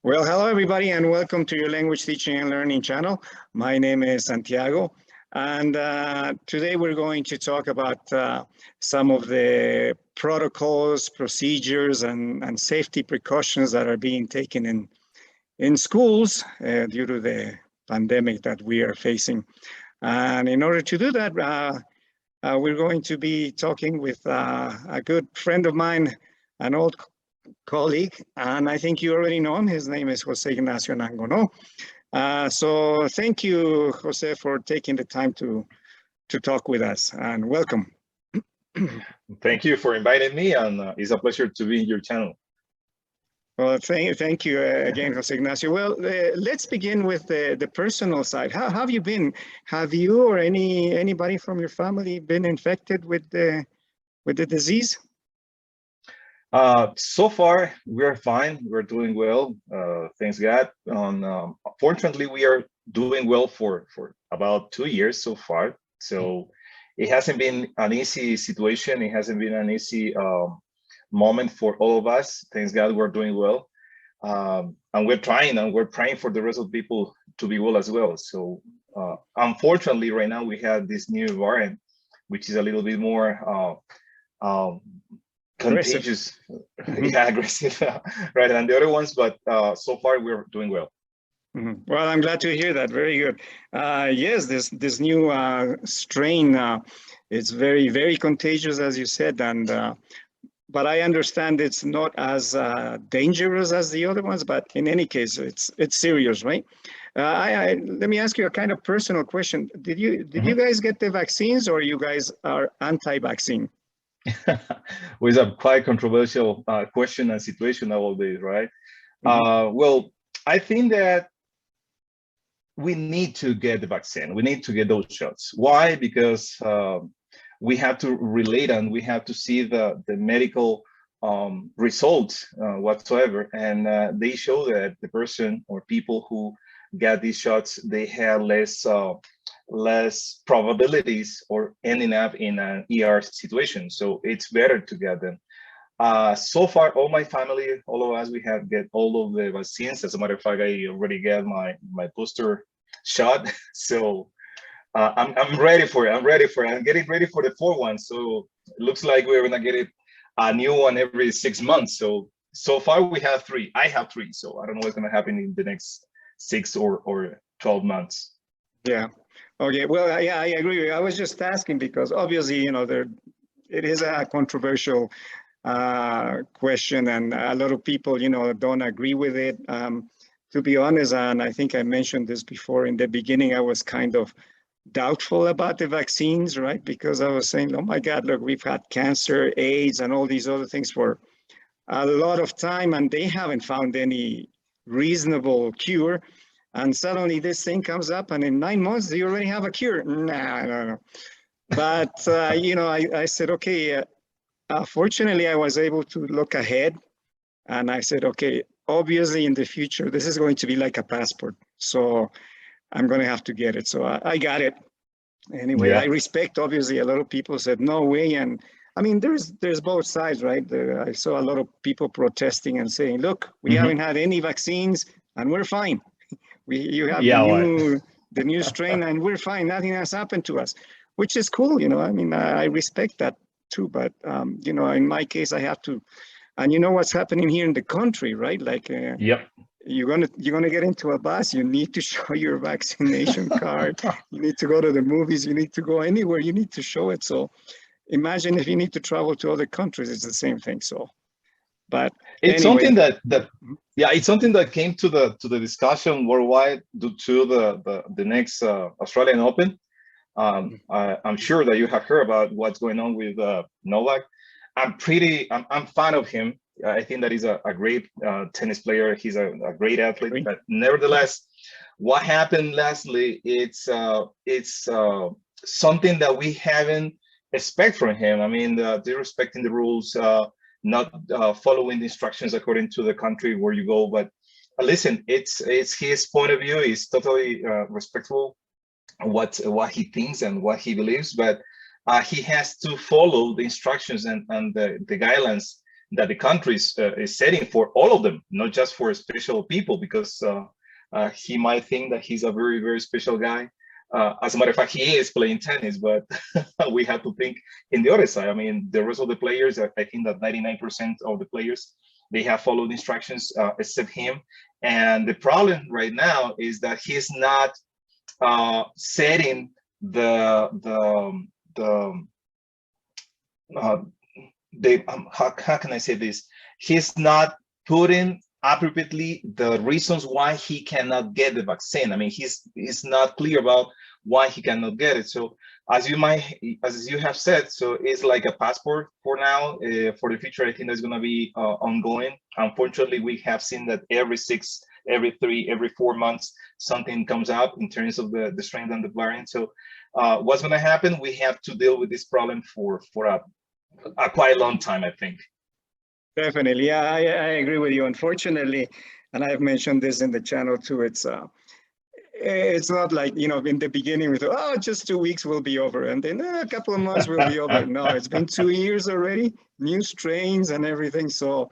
Well, hello everybody and welcome to your language teaching and learning channel. My name is Santiago and today we're going to talk about some of the protocols, procedures and safety precautions that are being taken in schools due to the pandemic that we are facing. And in order to do that, we're going to be talking with a good friend of mine, an old colleague, and I think you already know him. His name is Jose Ignacio Anangono. So thank you, Jose, for taking the time to talk with us, and welcome. Thank you for inviting me, and it's a pleasure to be in your channel. Well, thank you again, Jose Ignacio. Well, let's begin with the personal side. How have you been? Have you or anybody from your family been infected with the disease? So far, we're fine. We're doing well. Thanks God. Fortunately, we are doing well for about 2 years so far. So it hasn't been an easy situation. It hasn't been an easy moment for all of us. Thanks God, we're doing well. And we're trying and we're praying for the rest of the people to be well as well. So unfortunately, right now we have this new variant, which is a little bit more contagious, aggressive, right, than the other ones, but so far we're doing well. Well, I'm glad to hear that. Very good. Yes, this new strain is very contagious, as you said, and but I understand it's not as dangerous as the other ones. But in any case, it's serious, right? Let me ask you a kind of personal question. Did you guys get the vaccines, or you guys are anti-vaccine? Was a quite controversial question and situation nowadays, right? Well, I think that we need to get the vaccine. We need to get those shots. Why? Because we have to relate and we have to see the medical results whatsoever. And they show that the person or people who get these shots, they have less probabilities or ending up in an ER situation. So it's better to get them. So far, all my family, all of us, we have get all of the vaccines. As a matter of fact, I already got my booster shot. So I'm ready for it. I'm getting ready for the fourth one. So it looks like we're gonna get a new one every 6 months. So far we have 3. I have 3. So I don't know what's gonna happen in the next 6 or 12 months. Yeah. Okay. Well, yeah, I agree. I was just asking because obviously, you know, it is a controversial question, and a lot of people, you know, don't agree with it. To be honest, and I think I mentioned this before in the beginning, I was kind of doubtful about the vaccines, right? Because I was saying, oh my God, look, we've had cancer, AIDS, and all these other things for a lot of time, and they haven't found any reasonable cure. And suddenly this thing comes up, and in 9 months, do you already have a cure? Nah, no. But, you know, I said, okay, fortunately, I was able to look ahead. And I said, okay, obviously in the future, this is going to be like a passport. So I'm going to have to get it. So I got it. Anyway, yeah. I respect, obviously, a lot of people said, no way. And I mean, there's both sides, right? I saw a lot of people protesting and saying, look, we haven't had any vaccines and we're fine. You have the new strain and we're fine. Nothing has happened to us, which is cool. You know, I mean, I respect that too. But, you know, in my case, I have to, and you know what's happening here in the country, right? Like, you're gonna get into a bus. You need to show your vaccination card. You need to go to the movies. You need to go anywhere. You need to show it. So imagine if you need to travel to other countries, it's the same thing. So, but it's anyway. something that it's something that came to the discussion worldwide due to the next Australian Open. I'm sure that you have heard about what's going on with Novak. I'm fan of him. I think that he's a great tennis player. He's a great athlete, but nevertheless, what happened lastly, it's something that we haven't expect from him. I mean, they're respecting the rules, not following the instructions according to the country where you go. But listen, it's his point of view. He's totally respectful what he thinks and what he believes, but he has to follow the instructions and the guidelines that the country is setting for all of them, not just for special people, because he might think that he's a very, very special guy. As a matter of fact, he is playing tennis, but we have to think in the other side. I mean, the rest of the players, I think that 99% of the players, they have followed instructions except him. And the problem right now is that he's not setting how can I say this? He's not putting appropriately the reasons why he cannot get the vaccine. I mean, he's not clear about why he cannot get it. So as you have said, so it's like a passport for now. For the future, I think that's going to be ongoing. Unfortunately, we have seen that every 6, every 3, every 4 months, something comes out in terms of the strength and the variant. So what's going to happen? We have to deal with this problem for a quite long time, I think. Definitely, yeah, I agree with you. Unfortunately, and I've mentioned this in the channel too, it's not like, you know, in the beginning we thought, oh, just 2 weeks will be over, and then a couple of months will be over. No, it's been 2 years already, new strains and everything. So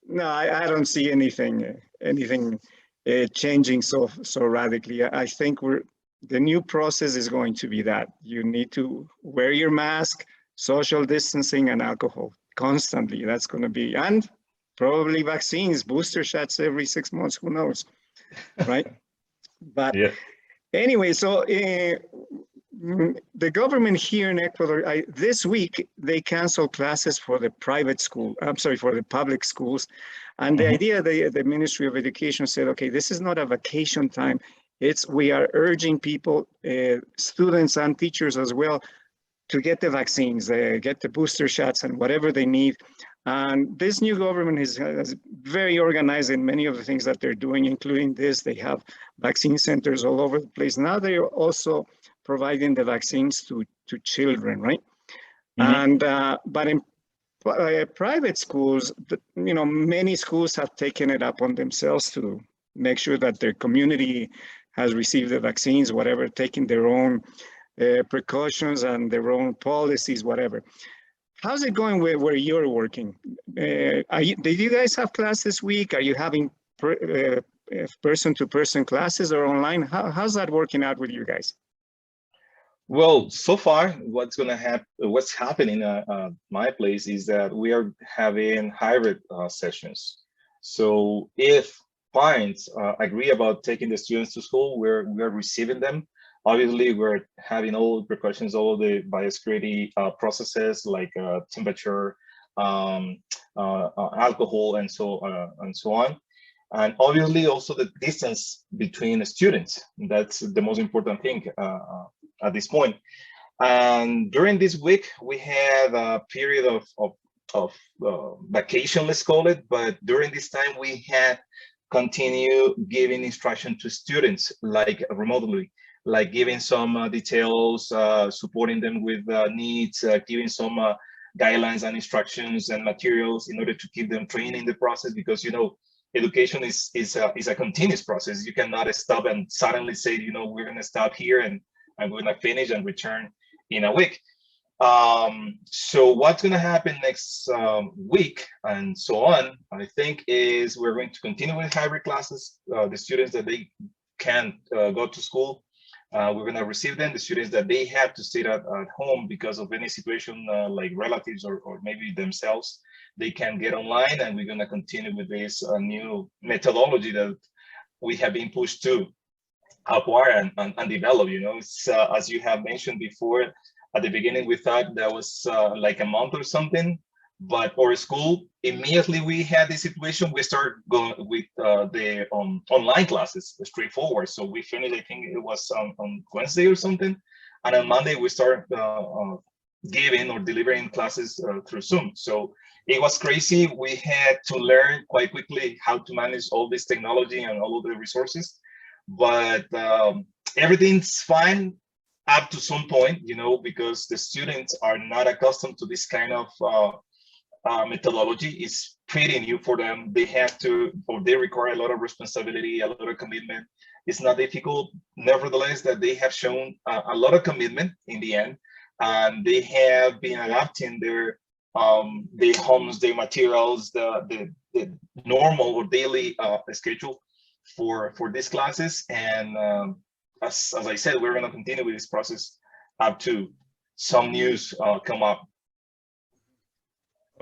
no, I don't see anything changing so radically. I think the new process is going to be that you need to wear your mask, social distancing, and alcohol constantly. That's going to be, and probably vaccines, booster shots every 6 months, who knows, right? But yeah. Anyway, so the government here in Ecuador, this week, they canceled classes for the for the public schools. And the idea, the Ministry of Education said, okay, this is not a vacation time. We are urging people, students and teachers as well, to get the vaccines, get the booster shots and whatever they need. And this new government is very organized in many of the things that they're doing, including this. They have vaccine centers all over the place. Now they're also providing the vaccines to children, right? And but in private schools, you know, many schools have taken it up on themselves to make sure that their community has received the vaccines, whatever, taking their own precautions and their own policies, whatever. How's it going where you're working? Did you guys have class this week? Are you having person-to-person classes or online? How's that working out with you guys? Well, so far, what's happening at my place is that we are having hybrid sessions. So if parents agree about taking the students to school, we're receiving them. Obviously, we're having all the precautions, all the biosecurity processes like temperature, alcohol, and so on. And obviously, also the distance between the students. That's the most important thing at this point. And during this week, we had a period of vacation, let's call it. But during this time, we had continue giving instruction to students, like remotely, like giving some details, supporting them with needs, giving some guidelines and instructions and materials in order to keep them trained in the process, because, you know, education is a continuous process. You cannot stop and suddenly say, you know, we're going to stop here and we're going to finish and return in a week. So what's going to happen next week and so on, I think, is we're going to continue with hybrid classes. The students that they can't go to school, we're going to receive them. The students that they have to stay at home because of any situation like relatives or maybe themselves, they can get online, and we're going to continue with this new methodology that we have been pushed to acquire and develop. You know, it's, as you have mentioned before, at the beginning we thought that was like a month or something, but our school, immediately we had this situation, we started going with the online classes, straightforward. So we finished, I think it was on Wednesday or something, and on Monday we started giving or delivering classes through Zoom. So it was crazy. We had to learn quite quickly how to manage all this technology and all of the resources, but everything's fine up to some point, you know, because the students are not accustomed to this kind of methodology. Is pretty new for them. They have to, or they require a lot of responsibility, a lot of commitment. It's not difficult. Nevertheless, that they have shown a lot of commitment in the end, and they have been adapting their their homes, their materials, the normal or daily schedule for these classes. And as I said, we're going to continue with this process up to some news come up.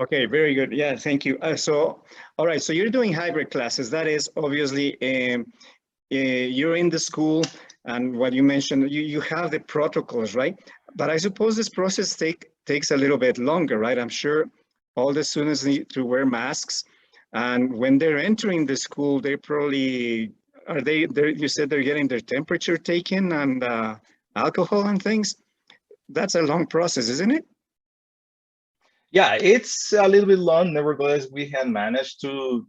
Okay, very good. Yeah, thank you. So, all right, so you're doing hybrid classes. That is obviously, you're in the school, and what you mentioned, you have the protocols, right? But I suppose this process takes a little bit longer, right? I'm sure all the students need to wear masks, and when they're entering the school, they probably, you said they're getting their temperature taken and alcohol and things. That's a long process, isn't it? Yeah, it's a little bit long. Nevertheless, we have managed to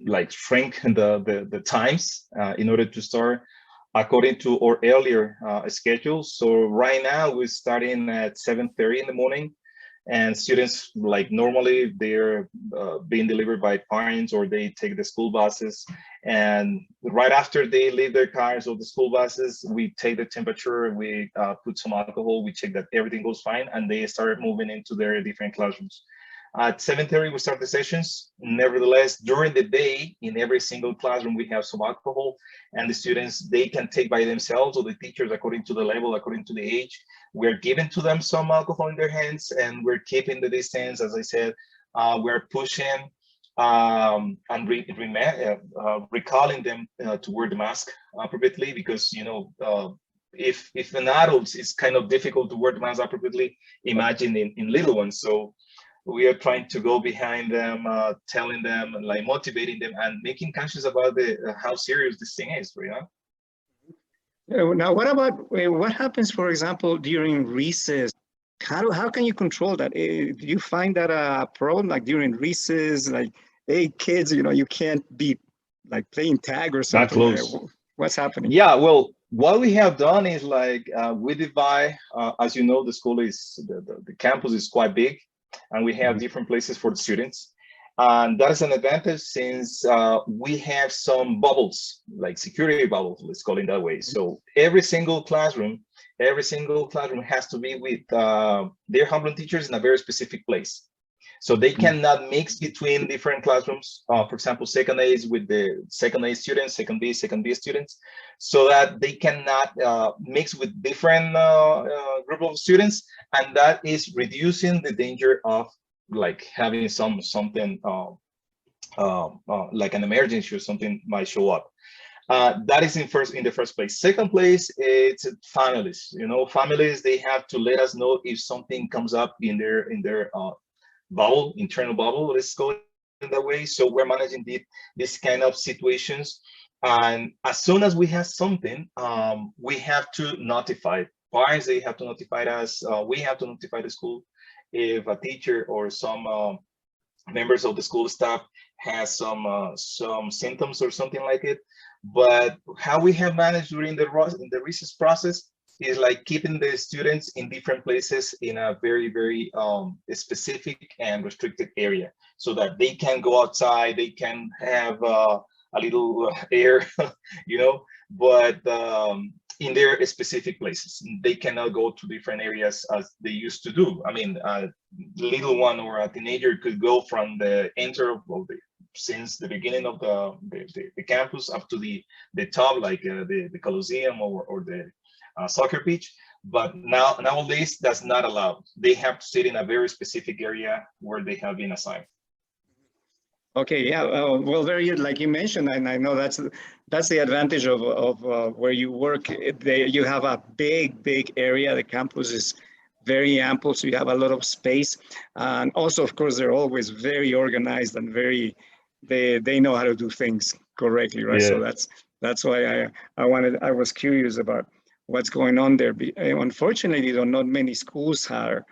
like shrink the times in order to start according to our earlier schedule. So right now we're starting at 7:30 in the morning, and students, like, normally they're being delivered by parents, or they take the school buses, and right after they leave their cars or the school buses, we take the temperature, we put some alcohol, we check that everything goes fine, and they start moving into their different classrooms. At 7:30 we start the sessions. Nevertheless, during the day, in every single classroom we have some alcohol, and the students, they can take by themselves, or the teachers, according to the level, according to the age. We're giving to them some alcohol in their hands, and we're keeping the distance. As I said, we're pushing and recalling them to wear the mask appropriately, because, you know, if an adult is kind of difficult to wear the mask appropriately, imagine in little ones. So we are trying to go behind them, telling them, like, motivating them, and making conscious about how serious this thing is, you know? Now, what about what happens, for example, during recess? How can you control that? Do you find that a problem, like during recess, like, hey, kids, you know, you can't be like playing tag or That something like close. that? What's happening? Yeah, well, what we have done is, like, we divide, as you know, the school is, the campus is quite big, and we have different places for the students. And that is an advantage, since we have some bubbles, like security bubbles, let's call it that way. So every single classroom has to be with their homeroom teachers in a very specific place. So they cannot mix between different classrooms. For example, second A is with the second A students, second B students, so that they cannot mix with different group of students, and that is reducing the danger of, like, having something like an emergency or something might show up. That is in the first place. Second place, it's families. You know, families, they have to let us know if something comes up in their bubble, internal bubble, let's go in that way. So we're managing this kind of situations, and as soon as we have something, we have to notify parents. They have to notify us. We have to notify the school if a teacher or some members of the school staff has some symptoms or something like it. But how we have managed during the recess process is, like, keeping the students in different places in a very specific and restricted area, so that they can go outside, they can have a little air, you know, but in their specific places. They cannot go to different areas as they used to do. I mean, a little one or a teenager could go from the enter of since the beginning of the campus up to the top, like the Coliseum or the soccer pitch. But nowadays, that's not allowed. They have to sit in a very specific area where they have been assigned. Okay, yeah, well, very good. Like you mentioned, and I know that's the advantage of where you work. You have a big area. The campus is very ample, so you have a lot of space. And also, of course, they're always very organized and they know how to do things correctly, right? Yeah. So that's why I was curious about what's going on there. Unfortunately, though, not many schools are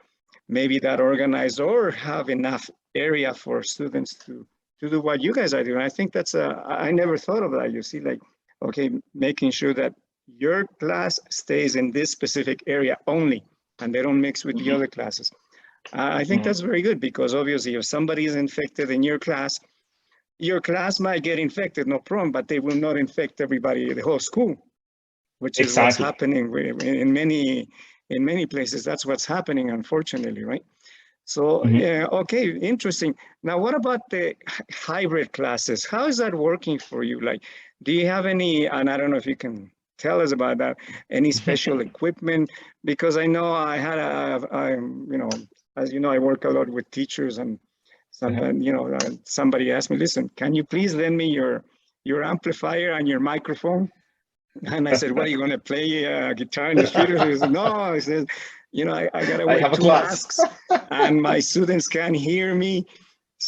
maybe that organized or have enough area for students to do what you guys are doing. I think I never thought of that. You see, like, okay, making sure that your class stays in this specific area only, and they don't mix with the other classes. I think that's very good, because obviously if somebody is infected in your class might get infected, no problem, but they will not infect everybody, the whole school, which is what's happening in many places. That's what's happening, unfortunately, right? So, Mhm. okay, interesting. Now, what about the hybrid classes? How is that working for you? Like, do you have any, and I don't know if you can tell us about that, any special equipment? Because I know I had you know, as you know, I work a lot with teachers, and Uh-huh. sometimes, you know, somebody asked me, listen, can you please lend me your amplifier and your microphone? And I said, what are you going to play guitar in the street? He said, no, he says, you know, I got to I wear have a two class. masks and my students can't hear me.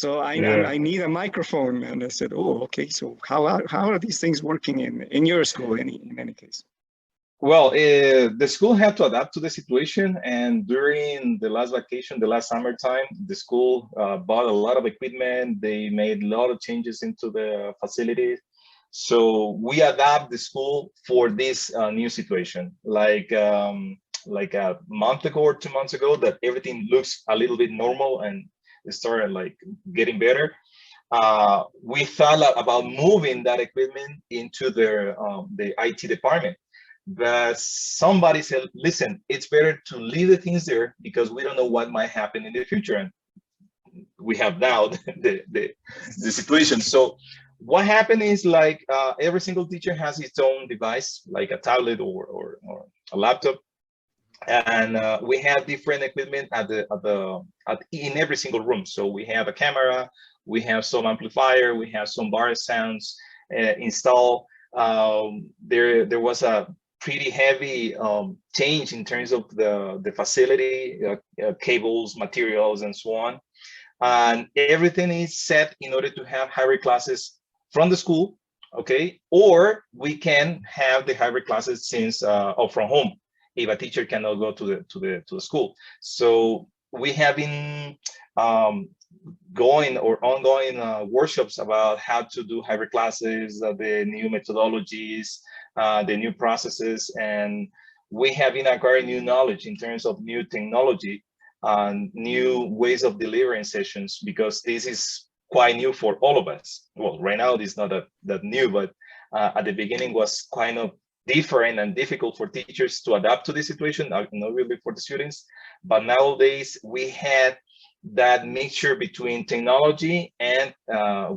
So Yeah. I need a microphone. And I said, oh, okay. So how are these things working in your school in any case? Well, the school had to adapt to the situation, and during the last vacation, the last summertime, the school bought a lot of equipment. They made a lot of changes into the facilities. So we adapt the school for this new situation. Like a month ago or 2 months ago, that everything looks a little bit normal and it started like getting better. We thought about moving that equipment into the IT department, but somebody said, listen, it's better to leave the things there because we don't know what might happen in the future. And we have now the situation. So what happened is like every single teacher has its own device, like a tablet or a laptop. And we have different equipment in every single room. So we have a camera, we have some amplifier, we have some bar sounds installed. There was a pretty heavy change in terms of the facility, cables, materials, and so on. And everything is set in order to have hybrid classes from the school, okay? Or we can have the hybrid classes since or from home if a teacher cannot go to the school. So we have been going or ongoing workshops about how to do hybrid classes, the new methodologies, the new processes, and we have been acquiring new knowledge in terms of new technology and new ways of delivering sessions, because this is quite new for all of us. Well, right now it's not that new, but at the beginning was kind of different and difficult for teachers to adapt to the situation, not really for the students. But nowadays we had that mixture between technology and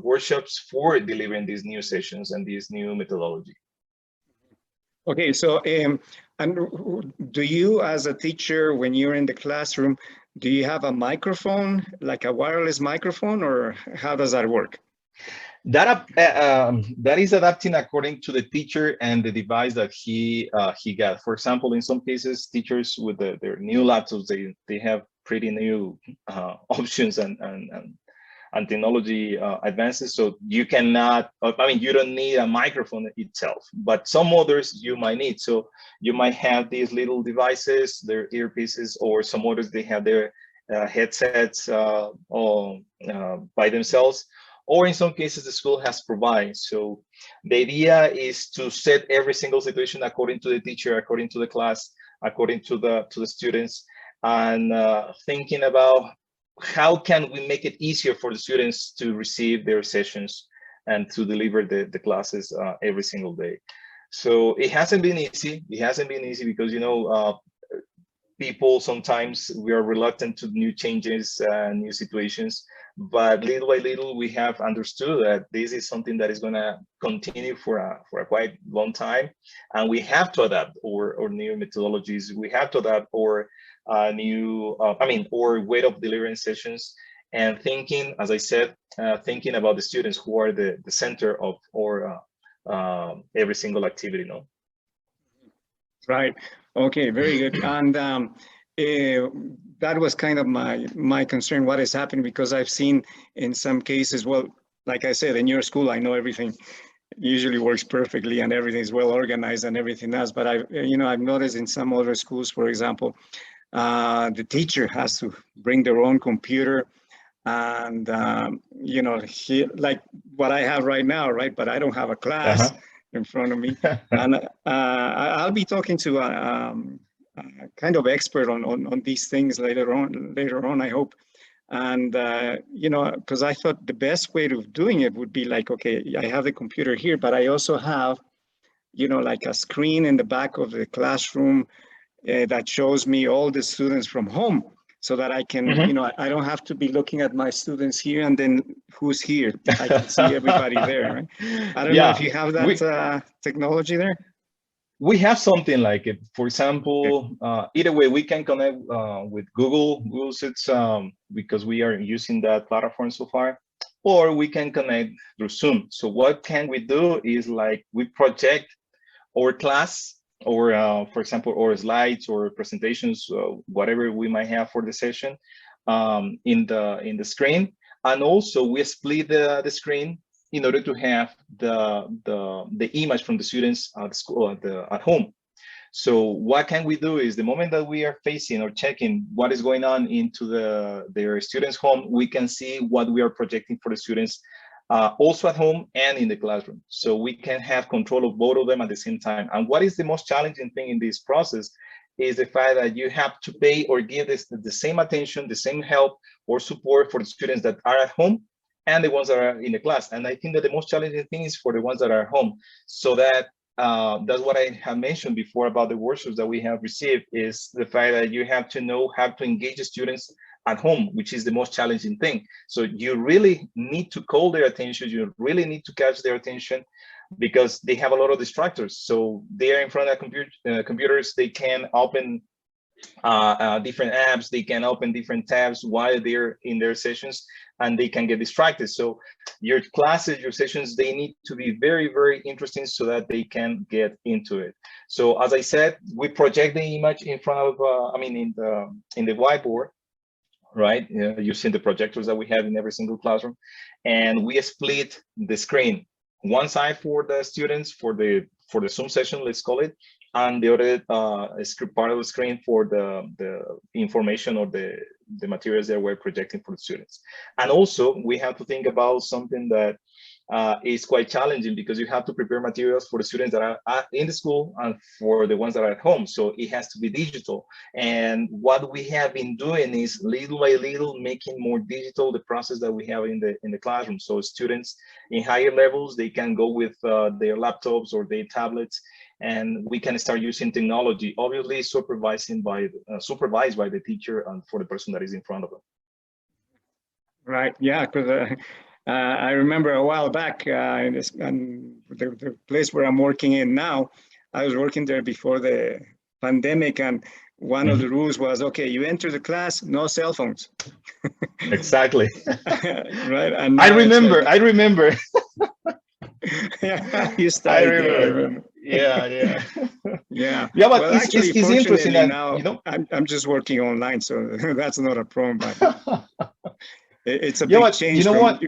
workshops for delivering these new sessions and these new methodology. Okay, so and do you, as a teacher, when you're in the classroom, do you have a microphone, like a wireless microphone, or how does that work? That is adapting according to the teacher and the device that he got. For example, in some cases, teachers with their new laptops, they have pretty new options and technology advances. So you cannot, I mean, you don't need a microphone itself, but some others you might need. So you might have these little devices, their earpieces, or some others, they have their headsets by themselves. Or in some cases, the school has provided. So the idea is to set every single situation according to the teacher, according to the class, according to the students, and thinking about how can we make it easier for the students to receive their sessions and to deliver the classes every single day. So it hasn't been easy. It hasn't been easy because, you know, people sometimes we are reluctant to new changes, new situations, but little by little we have understood that this is something that is going to continue for a quite long time, and we have to adapt or new methodologies. We have to adapt or new, or way of delivering sessions, and thinking, as I said, thinking about the students who are the center of or every single activity. No. Right. Okay, very good. And that was kind of my concern, what is happening, because I've seen in some cases, well, like I said, in your school, I know everything usually works perfectly and everything is well organized and everything else. But I've noticed in some other schools, for example, the teacher has to bring their own computer, and like what I have right now, right? But I don't have a class Uh-huh. in front of me, and I'll be talking to a kind of expert on these things later on, I hope. And because I thought the best way of doing it would be like, okay, I have the computer here, but I also have, like a screen in the back of the classroom that shows me all the students from home. so that I can, you know, I don't have to be looking at my students here and then who's here. I can see everybody there, right? I don't know if you have that technology there. We have something like it. For example, Okay. either way, we can connect with Google Sheets because we are using that platform so far, or we can connect through Zoom. So what can we do is like we project our class, or for example, our slides or presentations, whatever we might have for the session, in the screen, and also we split the screen in order to have the image from the students at school at home. So what can we do is the moment that we are facing or checking what is going on into their students' home, we can see what we are projecting for the students also at home and in the classroom. So we can have control of both of them at the same time. And what is the most challenging thing in this process is the fact that you have to pay or give the same attention, the same help or support for the students that are at home and the ones that are in the class. And I think that the most challenging thing is for the ones that are at home. So that that's what I have mentioned before about the workshops that we have received, is the fact that you have to know how to engage the students at home, which is the most challenging thing. So you really need to call their attention. You really need to catch their attention because they have a lot of distractors. So they are in front of computers. They can open different apps. They can open different tabs while they're in their sessions, and they can get distracted. So your classes, your sessions, they need to be very, very interesting so that they can get into it. So as I said, we project the image in front of, in the whiteboard, right? Using the projectors that we have in every single classroom, and we split the screen. One side for the students for the Zoom session, let's call it, and the other part of the screen for the information or the materials that we're projecting for the students. And also we have to think about something that is quite challenging, because you have to prepare materials for the students that are in the school and for the ones that are at home. So it has to be digital. And what we have been doing is little by little making more digital the process that we have in the classroom. So students in higher levels, they can go with their laptops or their tablets, and we can start using technology, obviously supervised by the teacher and for the person that is in front of them. Right. Yeah, because I remember a while back in the place where I'm working in now, I was working there before the pandemic, and one of the rules was, okay, you enter the class, no cell phones. Exactly. Right. And I remember. Yeah, you started there. I remember. Yeah. Yeah. Yeah, but well, it's interesting that, now, you know, I'm just working online, so that's not a problem. But it's a yeah, big but change. you know what?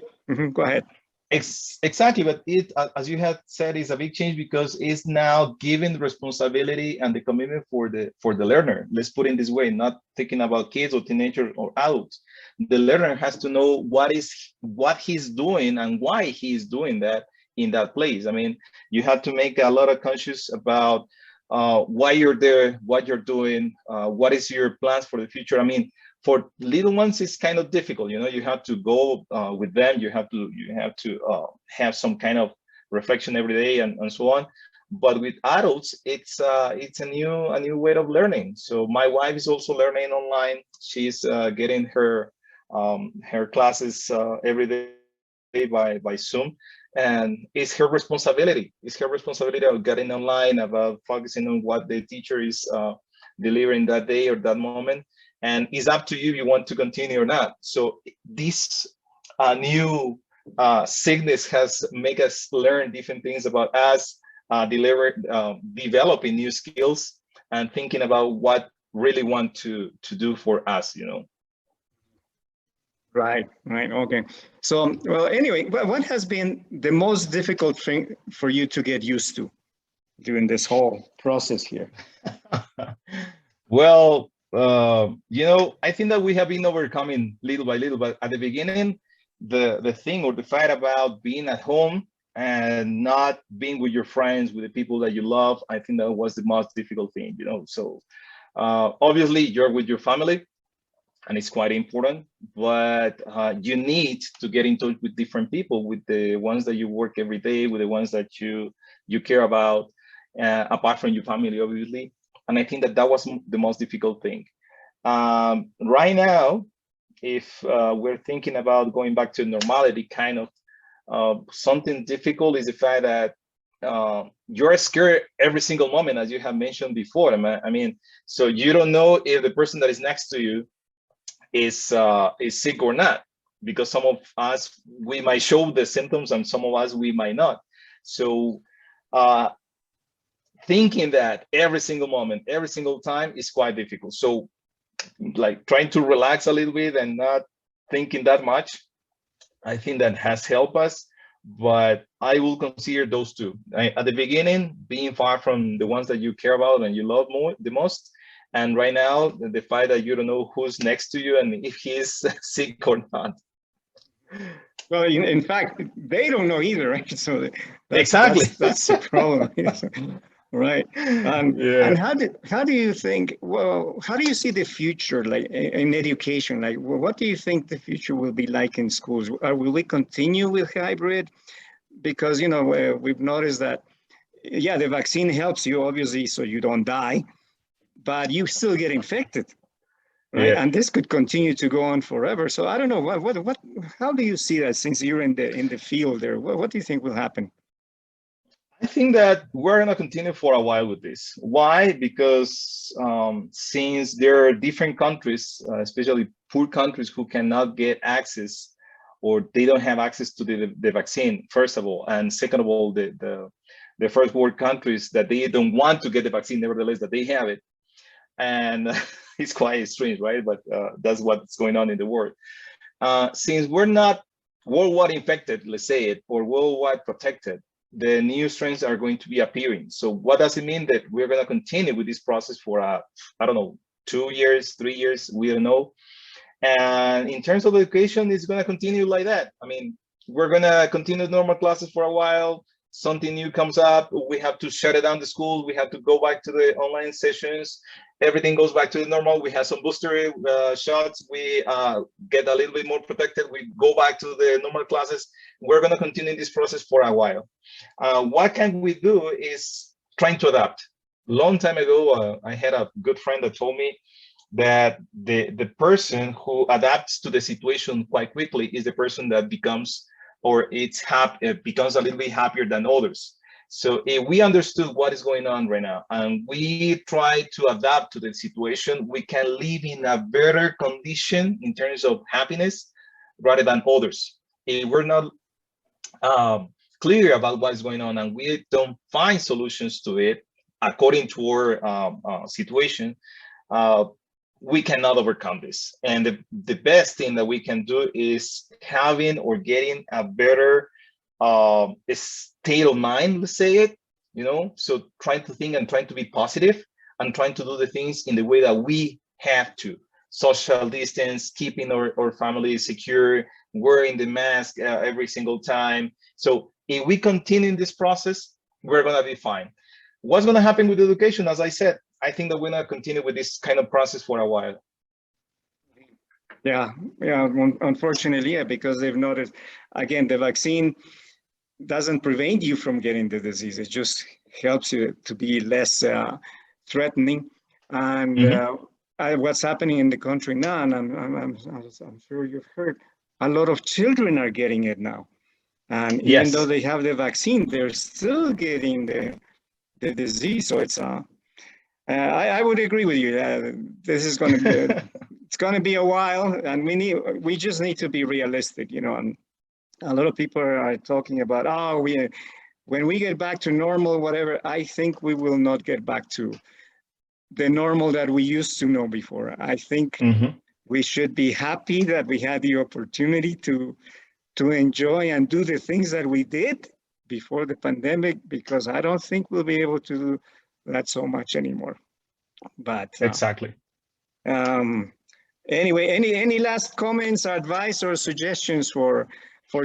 Go ahead. Exactly, but it, as you had said, is a big change because it's now giving the responsibility and the commitment for the learner. Let's put it this way: not thinking about kids or teenagers or adults. The learner has to know what he's doing and why he's doing that in that place. I mean, you have to make a lot of conscious about why you're there, what you're doing, what is your plans for the future. I mean, for little ones, it's kind of difficult. You know, you have to go with them. You have to have some kind of reflection every day and so on. But with adults, it's a new way of learning. So my wife is also learning online. She's getting her classes every day by Zoom, and it's her responsibility. It's her responsibility of getting online, about focusing on what the teacher is delivering that day or that moment. And it's up to you if you want to continue or not. So this new sickness has made us learn different things about us, developing new skills and thinking about what really want to do for us, you know. Right. Okay. So, well, anyway, what has been the most difficult thing for you to get used to during this whole process here? Well, you know, I think that we have been overcoming little by little, but at the beginning, the thing or the fight about being at home and not being with your friends, with the people that you love, I think that was the most difficult thing, you know. So obviously you're with your family and it's quite important, but you need to get in touch with different people, with the ones that you work every day, with the ones that you care about, apart from your family, obviously. And I think that was the most difficult thing. Right now, if we're thinking about going back to normality, kind of something difficult is the fact that you're scared every single moment, as you have mentioned before. I mean, so you don't know if the person that is next to you is sick or not, because some of us, we might show the symptoms and some of us we might not. So thinking that every single moment, every single time is quite difficult. So like trying to relax a little bit and not thinking that much, I think that has helped us. But I will consider those two. At the beginning, being far from the ones that you care about and you love the most. And right now, the fact that you don't know who's next to you and if he's sick or not. Well, in fact, they don't know either, right? So Exactly. that's the problem. Right. Yeah. And how do you think, well, how do you see the future, like in education? Like, what do you think the future will be like in schools? Will we continue with hybrid? Because, you know, we've noticed that, yeah, the vaccine helps you, obviously, so you don't die, but you still get infected, right? Yeah. And this could continue to go on forever. So I don't know, how do you see that, since you're in the field there? What do you think will happen? I think that we're going to continue for a while with this. Why? Because since there are different countries, especially poor countries, who cannot get access, or they don't have access to the vaccine, first of all, and second of all, the first world countries that they don't want to get the vaccine, nevertheless, that they have it. And it's quite strange, right? But that's what's going on in the world. Since we're not worldwide infected, let's say it, or worldwide protected, the new strains are going to be appearing. So what does it mean? That we're going to continue with this process for, I don't know, 2 years, 3 years, we don't know. And in terms of education, it's going to continue like that. I mean, we're going to continue normal classes for a while. Something new comes up, we have to shut it down the school. We have to go back to the online sessions. Everything goes back to the normal. We have some booster shots. We get a little bit more protected. We go back to the normal classes. We're going to continue this process for a while. What can we do is trying to adapt. Long time ago, I had a good friend that told me that the person who adapts to the situation quite quickly is the person that becomes, or becomes a little bit happier than others. So if we understood what is going on right now and we try to adapt to the situation, we can live in a better condition in terms of happiness rather than others. If we're not clear about what is going on and we don't find solutions to it according to our situation, we cannot overcome this. And the best thing that we can do is having or getting a better state of mind, let's say it, so trying to think and trying to be positive and trying to do the things in the way that we have to. Social distance, keeping our family secure, wearing the mask every single time. So if we continue in this process, we're going to be fine. What's going to happen with education? As I said, I think that we're going to continue with this kind of process for a while. Yeah, unfortunately, yeah, because they've noticed, again, the vaccine doesn't prevent you from getting the disease. It just helps you to be less threatening. And what's happening in the country now, and I'm sure you've heard, a lot of children are getting it now. And even though they have the vaccine, they're still getting the disease. So it's I would agree with you. This is going to be it's going to be a while, and we just need to be realistic, And a lot of people are talking about, when we get back to normal, whatever. I think we will not get back to the normal that we used to know before. I think we should be happy that we had the opportunity to enjoy and do the things that we did before the pandemic, because I don't think we'll be able to do that so much anymore. But exactly. Anyway, any last comments, advice, or suggestions for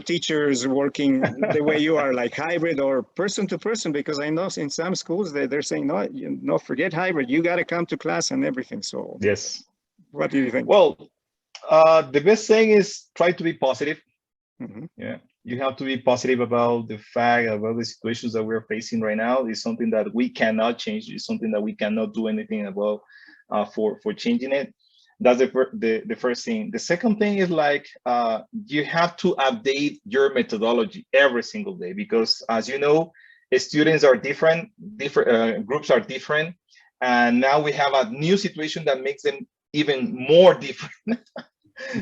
teachers working the way you are, like hybrid or person to person? Because I know in some schools they're saying, no, forget hybrid. You got to come to class and everything. So yes. What do you think? Well, the best thing is try to be positive. Yeah, you have to be positive about the fact, about the situations that we're facing right now. Is something that we cannot change. It's something that we cannot do anything about for changing it. That's the first thing. The second thing is like you have to update your methodology every single day, because as you know, students are different, groups are different, and now we have a new situation that makes them even more different.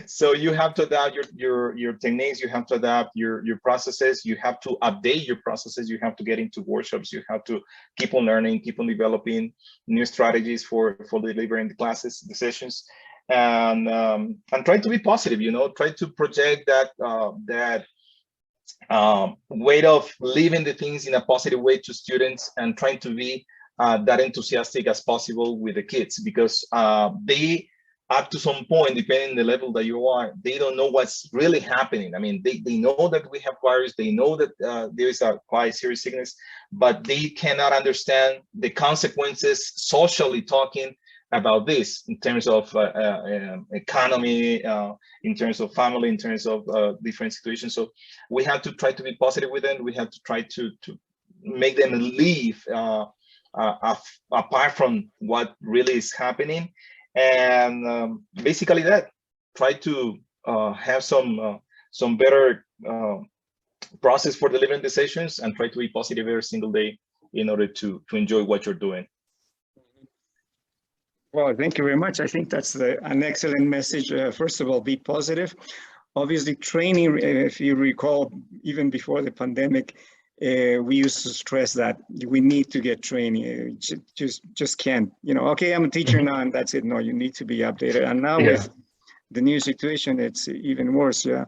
So you have to adapt your techniques, you have to adapt your processes, you have to update your processes, you have to get into workshops, you have to keep on learning, keep on developing new strategies for delivering the classes, the sessions, and try to be positive, you know, try to project that way of living the things in a positive way to students, and trying to be that enthusiastic as possible with the kids, because they, up to some point, depending on the level that you are, they don't know what's really happening. I mean, they know that we have virus, they know that there is a quite serious sickness, but they cannot understand the consequences, socially talking, about this, in terms of economy, in terms of family, in terms of different situations. So we have to try to be positive with them. We have to try to make them leave apart from what really is happening. And basically that, try to have some better process for delivering the sessions, and try to be positive every single day in order to enjoy what you're doing. Well, thank you very much. I think that's an excellent message. First of all, be positive. Obviously, training, if you recall, even before the pandemic, we used to stress that we need to get training. Just can't, you know, okay, I'm a teacher now and that's it. No, you need to be updated. And now with the new situation, it's even worse. Yeah.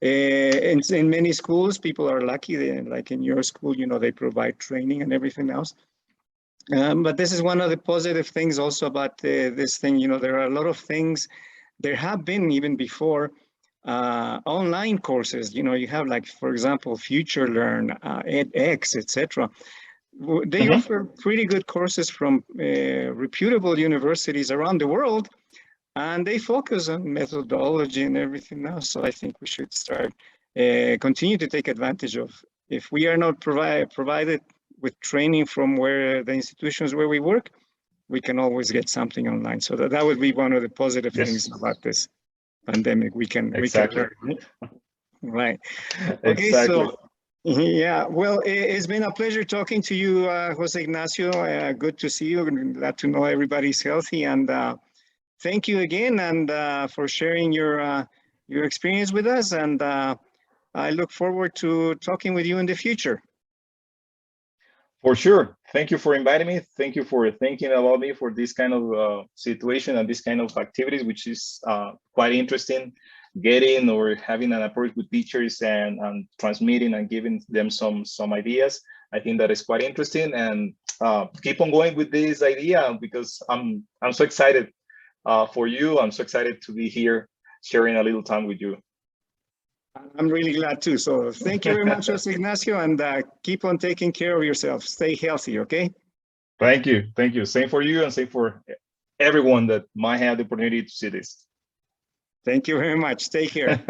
In many schools, people are lucky. Like in your school, you know, they provide training and everything else. But this is one of the positive things also about this thing. You know, there are a lot of things. There have been even before online courses. You know, you have, like, for example, Future Learn, edX, etc. They offer pretty good courses from reputable universities around the world, and they focus on methodology and everything else. So I think we should start continue to take advantage of. If we are not provided with training from where the institutions where we work, we can always get something online. So that would be one of the positive things about this pandemic. We can learn. Right. Okay. Exactly. So yeah, well, it's been a pleasure talking to you, Jose Ignacio. Good to see you, and glad to know everybody's healthy. And thank you again, and for sharing your experience with us. And I look forward to talking with you in the future. For sure. Thank you for inviting me. Thank you for thinking about me for this kind of situation and this kind of activities, which is quite interesting. Getting or having an approach with teachers and transmitting and giving them some ideas. I think that is quite interesting, and keep on going with this idea, because I'm so excited for you. I'm so excited to be here sharing a little time with you. I'm really glad too. So thank you very much, Jose Ignacio, and keep on taking care of yourself. Stay healthy, okay? Thank you. Thank you. Same for you, and same for everyone that might have the opportunity to see this. Thank you very much. Take care.